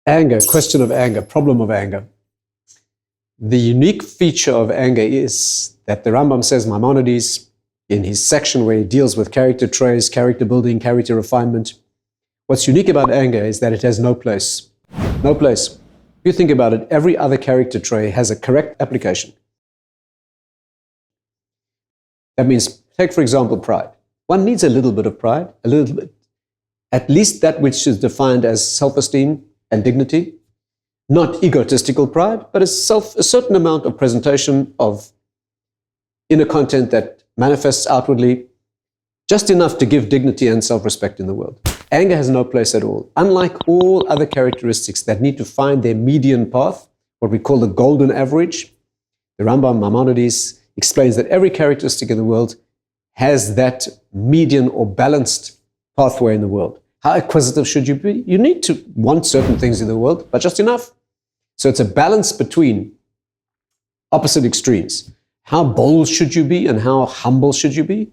Anger, question of anger, problem of anger. The unique feature of anger is that the Rambam says, Maimonides, in his section where he deals with character traits, character building, character refinement, what's unique about anger is that it has no place. No place. If you think about it, every other character trait has a correct application. That means, take for example, pride. One needs a little bit of pride, a little bit. At least that which is defined as self-esteem and dignity. Not egotistical pride, but a certain amount of presentation of inner content that manifests outwardly, just enough to give dignity and self-respect in the world. Anger has no place at all. Unlike all other characteristics that need to find their median path, what we call the golden average, the Rambam Maimonides explains that every characteristic in the world has that median or balanced pathway in the world. How acquisitive should you be? You need to want certain things in the world, but just enough. So it's a balance between opposite extremes. How bold should you be and how humble should you be?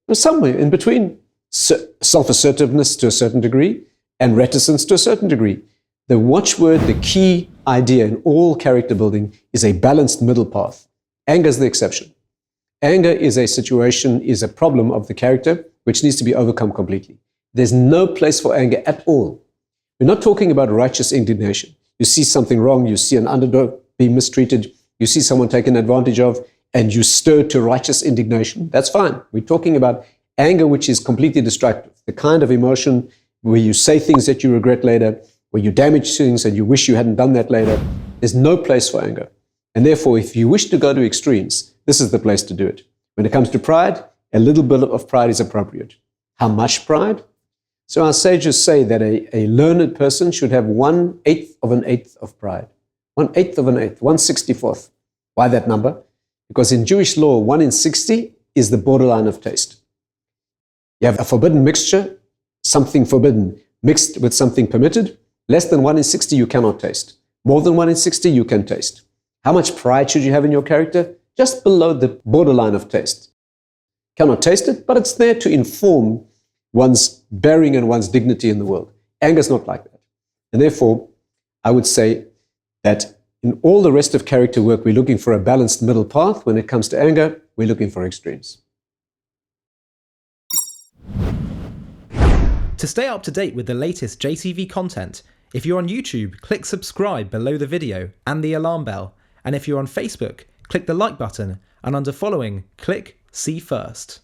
There's somewhere in between self-assertiveness to a certain degree and reticence to a certain degree. The watchword, the key idea in all character building is a balanced middle path. Anger is the exception. Anger is a situation, is a problem of the character which needs to be overcome completely. There's no place for anger at all. We're not talking about righteous indignation. You see something wrong, you see an underdog being mistreated, you see someone taken advantage of, and you stir to righteous indignation. That's fine. We're talking about anger which is completely destructive, the kind of emotion where you say things that you regret later, where you damage things and you wish you hadn't done that later. There's no place for anger. And therefore, if you wish to go to extremes, this is the place to do it. When it comes to pride, a little bit of pride is appropriate. How much pride? So our sages say that a learned person should have 1/8 of an eighth of pride. 1/8 of an eighth, 1/64th. Why that number? Because in Jewish law, 1 in 60 is the borderline of taste. You have a forbidden mixture, something forbidden mixed with something permitted. Less than 1 in 60 you cannot taste. More than 1 in 60 you can taste. How much pride should you have in your character? Just below the borderline of taste. Cannot taste it, but it's there to inform one's bearing and one's dignity in the world. Anger is not like that. And therefore, I would say that in all the rest of character work, we're looking for a balanced middle path. When it comes to anger, we're looking for extremes. To stay up to date with the latest JCV content, if you're on YouTube, click subscribe below the video and the alarm bell. And if you're on Facebook, click the like button, and under following, click see first.